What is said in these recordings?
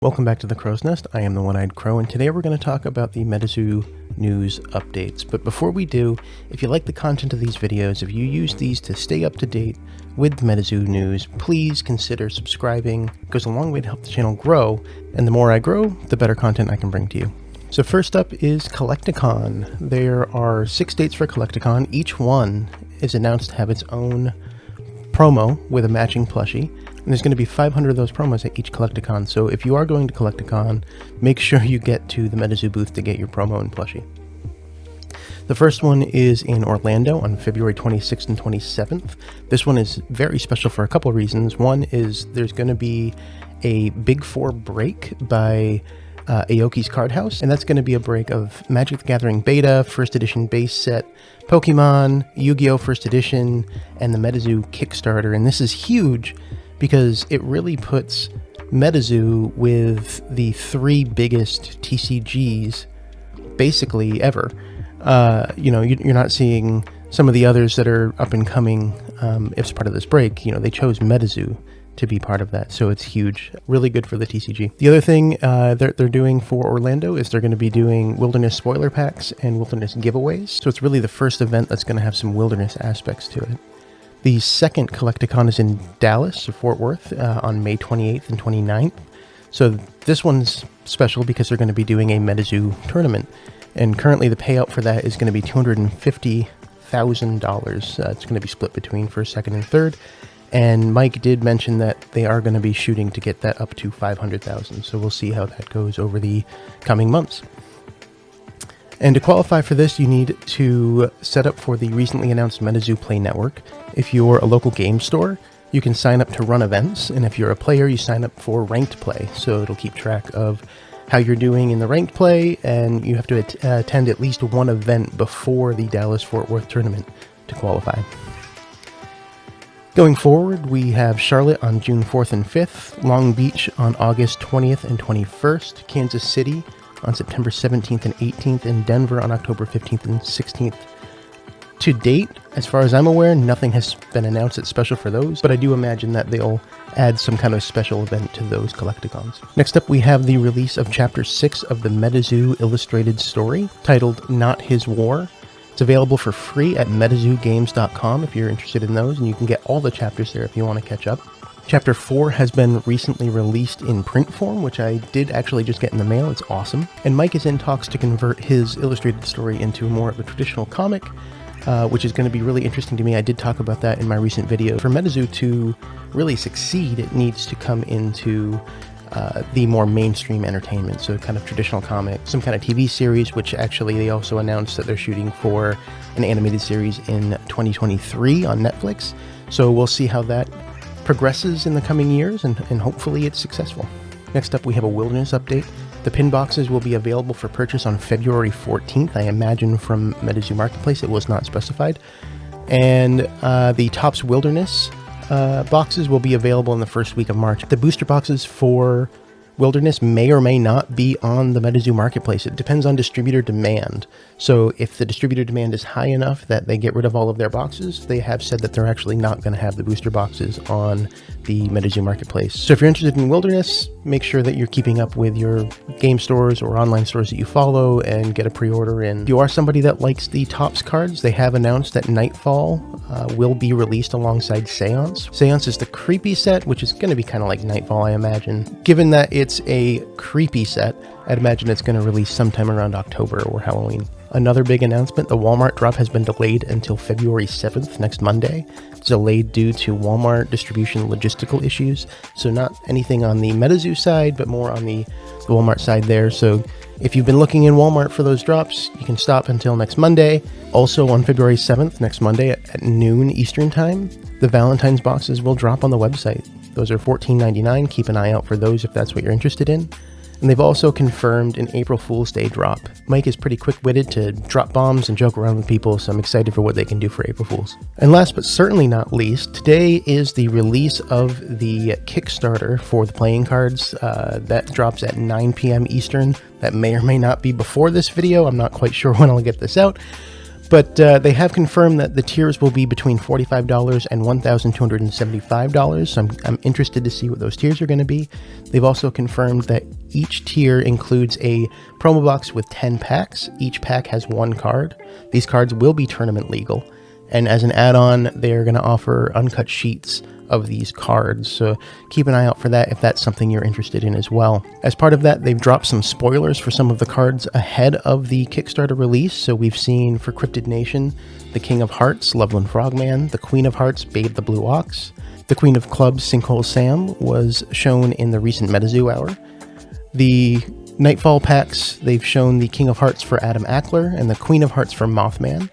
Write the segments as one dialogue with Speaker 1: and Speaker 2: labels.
Speaker 1: Welcome back to the Crow's Nest. I am the One-Eyed Crow, and today we're going to talk about the MetaZoo news updates. But before we do, if you like the content of these videos, if you use these to stay up to date with MetaZoo news, please consider subscribing. It goes a long way to help the channel grow, and the more I grow, the better content I can bring to you. So first up is CollectACon. There are 6 dates for CollectACon. Each one is announced to have its own promo with a matching plushie. And there's going to be 500 of those promos at each CollectACon, so if you are going to CollectACon, make sure you get to the MetaZoo booth to get your promo and plushie. The first one is in Orlando on February 26th and 27th. This one is very special for a couple of reasons. One is there's going to be a Big 4 break by Aoki's Card House, and that's going to be a break of Magic the Gathering Beta, First Edition base set, Pokemon, Yu-Gi-Oh! First Edition, and the MetaZoo Kickstarter, and this is huge because it really puts MetaZoo with the 3 biggest TCGs basically ever. You're not seeing some of the others that are up and coming as part of this break. They chose MetaZoo to be part of that, so it's huge. Really good for the TCG. The other thing they're doing for Orlando is they're going to be doing Wilderness spoiler packs and Wilderness giveaways, so it's really the first event that's going to have some Wilderness aspects to it. The second CollectACon is in Dallas or Fort Worth on May 28th and 29th. So this one's special because they're going to be doing a MetaZoo tournament. And currently the payout for that is going to be $250,000. It's going to be split between first, second, and third. And Mike did mention that they are going to be shooting to get that up to $500,000. So we'll see how that goes over the coming months. And to qualify for this, you need to set up for the recently announced MetaZoo Play Network. If you're a local game store, you can sign up to run events, and if you're a player, you sign up for ranked play. So it'll keep track of how you're doing in the ranked play, and you have to attend at least one event before the Dallas-Fort Worth tournament to qualify. Going forward, we have Charlotte on June 4th and 5th, Long Beach on August 20th and 21st, Kansas City on September 17th and 18th, and Denver on October 15th and 16th. To date, as far as I'm aware, nothing has been announced that's special for those, but I do imagine that they'll add some kind of special event to those CollectACons. Next up, we have the release of Chapter 6 of the MetaZoo illustrated story, titled Not His War. It's available for free at MetaZooGames.com if you're interested in those, and you can get all the chapters there if you want to catch up. Chapter 4 has been recently released in print form, which I did actually just get in the mail. It's awesome. And Mike is in talks to convert his illustrated story into more of a traditional comic, which is going to be really interesting to me. I did talk about that in my recent video. For MetaZoo to really succeed, it needs to come into the more mainstream entertainment, so kind of traditional comic, some kind of TV series, which actually they also announced that they're shooting for an animated series in 2023 on Netflix. So we'll see how that progresses in the coming years, and hopefully it's successful. Next up, we have a Wilderness update. The pin boxes will be available for purchase on February 14th. I imagine from MetaZoo Marketplace. It was not specified. And the Topps Wilderness boxes will be available in the first week of March. The booster boxes for Wilderness may or may not be on the MetaZoo Marketplace. It depends on distributor demand. So if the distributor demand is high enough that they get rid of all of their boxes, they have said that they're actually not going to have the booster boxes on the MetaZoo Marketplace. So if you're interested in Wilderness, make sure that you're keeping up with your game stores or online stores that you follow and get a pre-order in. If you are somebody that likes the Topps cards, they have announced that Nightfall will be released alongside Seance. Seance is the creepy set, which is going to be kind of like Nightfall, I imagine. Given that it's a creepy set, I'd imagine it's going to release sometime around October or Halloween. Another big announcement, the Walmart drop has been delayed until February 7th, next Monday. It's delayed due to Walmart distribution logistical issues, so not anything on the MetaZoo side, but more on the Walmart side there. So if you've been looking in Walmart for those drops, you can stop until next Monday. Also on February 7th, next Monday at noon Eastern Time, the Valentine's boxes will drop on the website. Those are $14.99. Keep an eye out for those if that's what you're interested in. And they've also confirmed an April Fool's Day drop. Mike is pretty quick-witted to drop bombs and joke around with people, so I'm excited for what they can do for April Fools. And last but certainly not least, today is the release of the Kickstarter for the playing cards. That drops at 9 p.m. Eastern. That may or may not be before this video. I'm not quite sure when I'll get this out. But they have confirmed that the tiers will be between $45 and $1,275, so I'm interested to see what those tiers are going to be. They've also confirmed that each tier includes a promo box with 10 packs. Each pack has 1 card. These cards will be tournament legal, and as an add-on, they're going to offer uncut sheets of these cards, so keep an eye out for that if that's something you're interested in as well. As part of that, they've dropped some spoilers for some of the cards ahead of the Kickstarter release. So we've seen for Cryptid Nation, the King of Hearts, Loveland Frogman, the Queen of Hearts, Babe the Blue Ox, the Queen of Clubs, Sinkhole Sam, was shown in the recent MetaZoo Hour. The Nightfall packs, they've shown the King of Hearts for Adam Ackler and the Queen of Hearts for Mothman.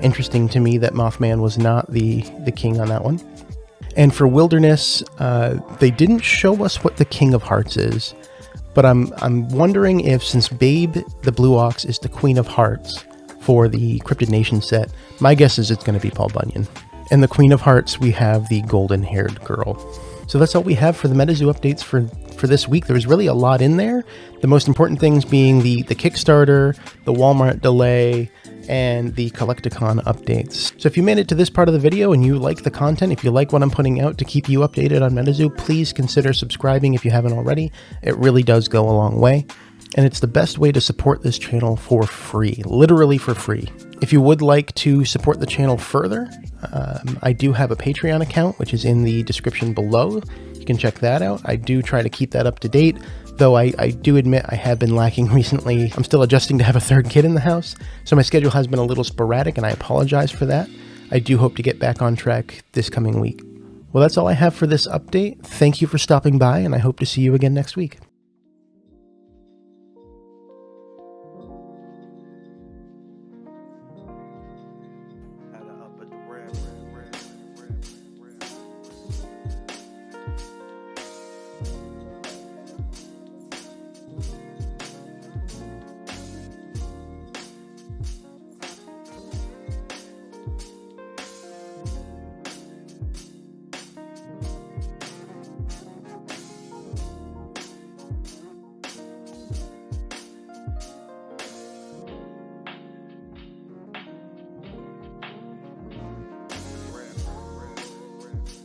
Speaker 1: Interesting to me that Mothman was not the king on that one. And for Wilderness, they didn't show us what the King of Hearts is, but I'm wondering if, since Babe the Blue Ox is the Queen of Hearts for the Cryptid Nation set, my guess is it's going to be Paul Bunyan. And the Queen of Hearts, we have the golden-haired girl. So that's all we have for the MetaZoo updates for this week. There's really a lot in there. The most important things being the Kickstarter, the Walmart delay, and the CollectACon updates. So if you made it to this part of the video and you like the content, if you like what I'm putting out to keep you updated on MetaZoo, please consider subscribing if you haven't already. It really does go a long way. And it's the best way to support this channel for free, literally for free. If you would like to support the channel further, I do have a Patreon account, which is in the description below. You can check that out. I do try to keep that up to date, though I do admit I have been lacking recently. I'm still adjusting to have a third kid in the house, so my schedule has been a little sporadic, and I apologize for that. I do hope to get back on track this coming week. Well, that's all I have for this update. Thank you for stopping by, and I hope to see you again next week.